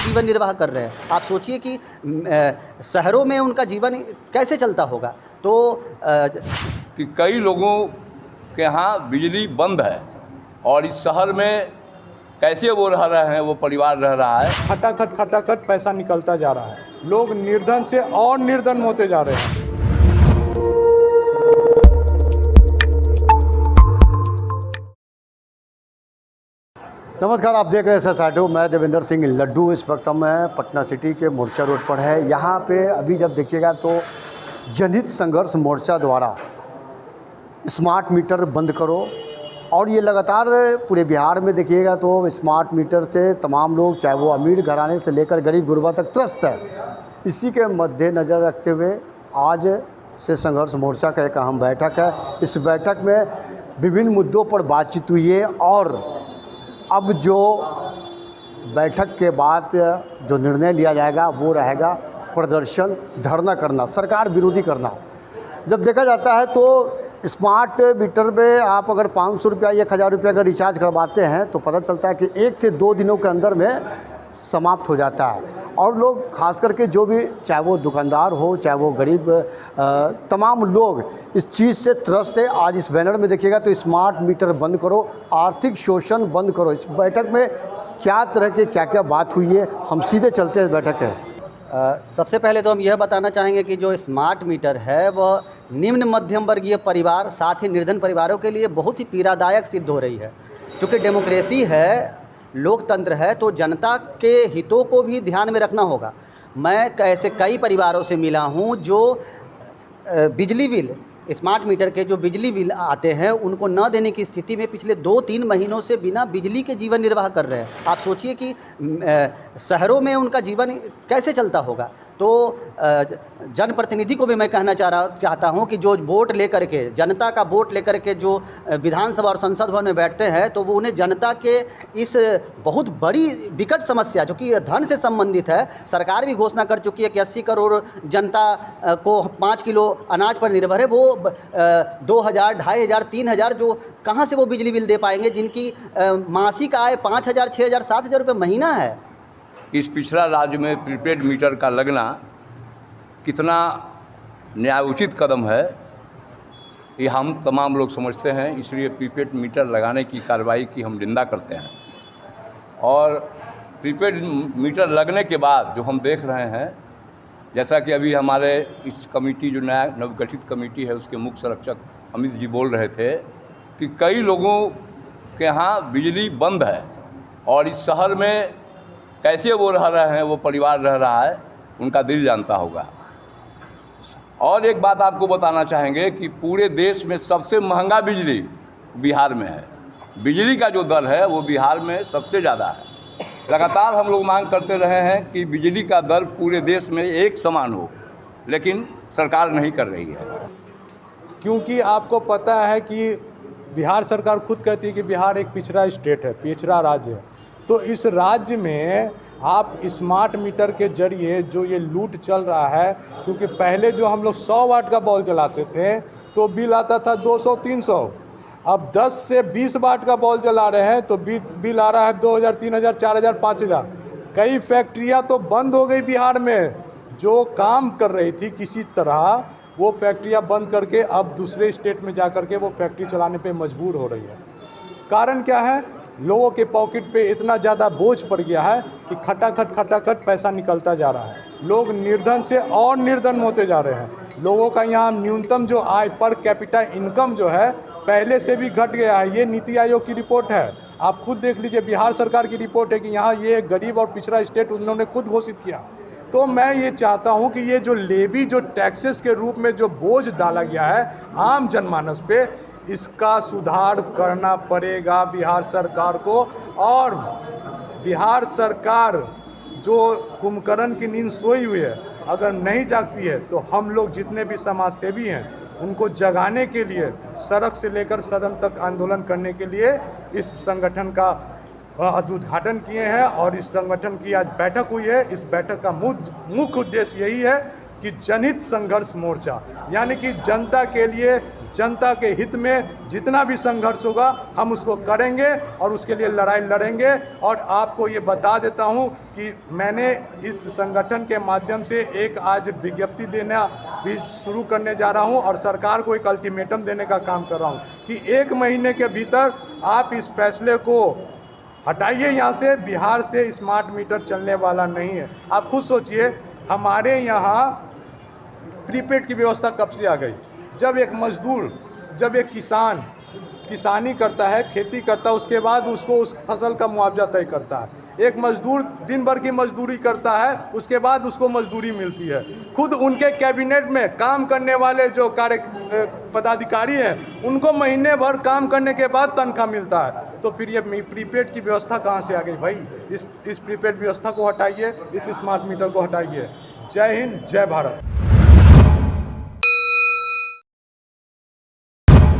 जीवन निर्वाह कर रहे हैं। आप सोचिए कि शहरों में उनका जीवन कैसे चलता होगा। तो कि कई लोगों के यहाँ बिजली बंद है और इस शहर में कैसे वो रह रहे हैं, वो परिवार रह रहा है। खटाखट पैसा निकलता जा रहा है, लोग निर्धन से और निर्धन होते जा रहे हैं। नमस्कार, आप देख रहे हैं SSR2। मैं देवेंद्र सिंह लड्डू। इस वक्त हम पटना सिटी के मोर्चा रोड पर है। यहाँ पे अभी जब देखिएगा तो जनहित संघर्ष मोर्चा द्वारा स्मार्ट मीटर बंद करो, और ये लगातार पूरे बिहार में देखिएगा तो स्मार्ट मीटर से तमाम लोग, चाहे वो अमीर घराने से लेकर गरीब गुरबा तक त्रस्त है। इसी के मद्देनज़र रखते हुए आज से संघर्ष मोर्चा का एक अहम बैठक है। इस बैठक में विभिन्न मुद्दों पर बातचीत हुई है, और अब जो बैठक के बाद जो निर्णय लिया जाएगा वो रहेगा प्रदर्शन, धरना करना, सरकार विरोधी करना। जब देखा जाता है तो स्मार्ट मीटर में आप अगर 500 रुपया, 1000 रुपया का रिचार्ज करवाते हैं तो पता चलता है कि 1 से 2 दिनों के अंदर में समाप्त हो जाता है। और लोग खास करके जो भी, चाहे वो दुकानदार हो, चाहे वो गरीब, तमाम लोग इस चीज़ से त्रस्त है। आज इस बैनर में देखिएगा तो स्मार्ट मीटर बंद करो, आर्थिक शोषण बंद करो। इस बैठक में क्या तरह के क्या बात हुई है, हम सीधे चलते हैं बैठक है। सबसे पहले तो हम यह बताना चाहेंगे कि जो स्मार्ट मीटर है वह निम्न मध्यम वर्गीय परिवार, साथ ही निर्धन परिवारों के लिए बहुत ही पीड़ादायक सिद्ध हो रही है। क्योंकि डेमोक्रेसी है, लोकतंत्र है, तो जनता के हितों को भी ध्यान में रखना होगा। मैं ऐसे कई परिवारों से मिला हूं जो बिजली बिल, स्मार्ट मीटर के जो बिजली बिल आते हैं उनको न देने की स्थिति में पिछले 2-3 महीनों से बिना बिजली के जीवन निर्वाह कर रहे हैं। आप सोचिए कि शहरों में उनका जीवन कैसे चलता होगा। तो जनप्रतिनिधि को भी मैं कहना चाहता हूं कि जो वोट लेकर के, जनता का वोट लेकर के जो विधानसभा और संसद भवन में बैठते हैं, तो वो उन्हें जनता के इस बहुत बड़ी विकट समस्या जो कि धन से संबंधित है, सरकार भी घोषणा कर चुकी है कि 80 करोड़ जनता को 5 किलो अनाज पर निर्भर है, वो 2000, 2500, 3000 जो कहाँ से वो बिजली बिल दे पाएंगे, जिनकी मासिक आय 5000, 6000, 7000 रुपये महीना है। इस पिछड़ा राज्य में प्रीपेड मीटर का लगना कितना न्यायोचित कदम है, ये हम तमाम लोग समझते हैं। इसलिए प्रीपेड मीटर लगाने की कार्रवाई की हम निंदा करते हैं। और प्रीपेड मीटर लगने के बाद जो हम देख रहे हैं, जैसा कि अभी हमारे इस कमेटी, जो नया नवगठित कमेटी है, उसके मुख्य संरक्षक अमित जी बोल रहे थे कि कई लोगों के यहाँ बिजली बंद है और इस शहर में कैसे वो रह रहे हैं, वो परिवार रह रहा है, उनका दिल जानता होगा। और एक बात आपको बताना चाहेंगे कि पूरे देश में सबसे महंगा बिजली बिहार में है। बिजली का जो दर है वो बिहार में सबसे ज़्यादा है। लगातार हम लोग मांग करते रहे हैं कि बिजली का दर पूरे देश में एक समान हो, लेकिन सरकार नहीं कर रही है। क्योंकि आपको पता है कि बिहार सरकार खुद कहती है कि बिहार एक पिछड़ा स्टेट है, पिछड़ा राज्य है। तो इस राज्य में आप स्मार्ट मीटर के जरिए जो ये लूट चल रहा है, क्योंकि पहले जो हम लोग 100 वाट का बॉल जलाते थे तो बिल आता था 200-300, अब 10 से 20 वाट का बॉल जला रहे हैं तो बिल आ रहा है 2000, 3000, 4000, 5000। कई फैक्ट्रियां तो बंद हो गई बिहार में, जो काम कर रही थी किसी तरह, वो फैक्ट्रियां बंद करके अब दूसरे स्टेट में जा कर के वो फैक्ट्री चलाने पे मजबूर हो रही है। कारण क्या है? लोगों के पॉकेट पे इतना ज़्यादा बोझ पड़ गया है कि खटाखट पैसा निकलता जा रहा है। लोग निर्धन से और निर्धन होते जा रहे हैं। लोगों का यहाँ न्यूनतम जो आय पर कैपिटा इनकम जो है पहले से भी घट गया है। ये नीति आयोग की रिपोर्ट है, आप खुद देख लीजिए। बिहार सरकार की रिपोर्ट है कि यहाँ ये गरीब और पिछड़ा स्टेट उन्होंने खुद घोषित किया। तो मैं ये चाहता हूँ कि ये जो लेवी, जो टैक्सेस के रूप में जो बोझ डाला गया है आम जनमानस पे, इसका सुधार करना पड़ेगा बिहार सरकार को। और बिहार सरकार जो कुंभकर्ण की नींद सोई हुई है, अगर नहीं जागती है तो हम लोग जितने भी समाज सेवी हैं उनको जगाने के लिए सड़क से लेकर सदन तक आंदोलन करने के लिए इस संगठन का आज उद्घाटन किए हैं। और इस संगठन की आज बैठक हुई है। इस बैठक का मुख्य उद्देश्य यही है कि जनहित संघर्ष मोर्चा, यानी कि जनता के लिए जनता के हित में जितना भी संघर्ष होगा हम उसको करेंगे और उसके लिए लड़ाई लड़ेंगे। और आपको ये बता देता हूँ कि मैंने इस संगठन के माध्यम से एक आज विज्ञप्ति देना भी शुरू करने जा रहा हूँ और सरकार को एक अल्टीमेटम देने का काम कर रहा हूँ कि 1 महीने के भीतर आप इस फैसले को हटाइए। यहाँ से बिहार से स्मार्ट मीटर चलने वाला नहीं है। आप खुद सोचिए, हमारे यहाँ प्रीपेड की व्यवस्था कब से आ गई? जब एक मजदूर, जब एक किसान किसानी करता है, खेती करता है, उसके बाद उसको उस फसल का मुआवजा तय करता है। एक मजदूर दिन भर की मजदूरी करता है, उसके बाद उसको मजदूरी मिलती है। खुद उनके कैबिनेट में काम करने वाले जो पदाधिकारी हैं, उनको महीने भर काम करने के बाद तनख्वाह मिलता है। तो फिर ये प्रीपेड की व्यवस्था कहाँ से आ गई भाई? इस प्रीपेड व्यवस्था को हटाइए, इस स्मार्ट मीटर को हटाइए। जय हिंद, जय भारत।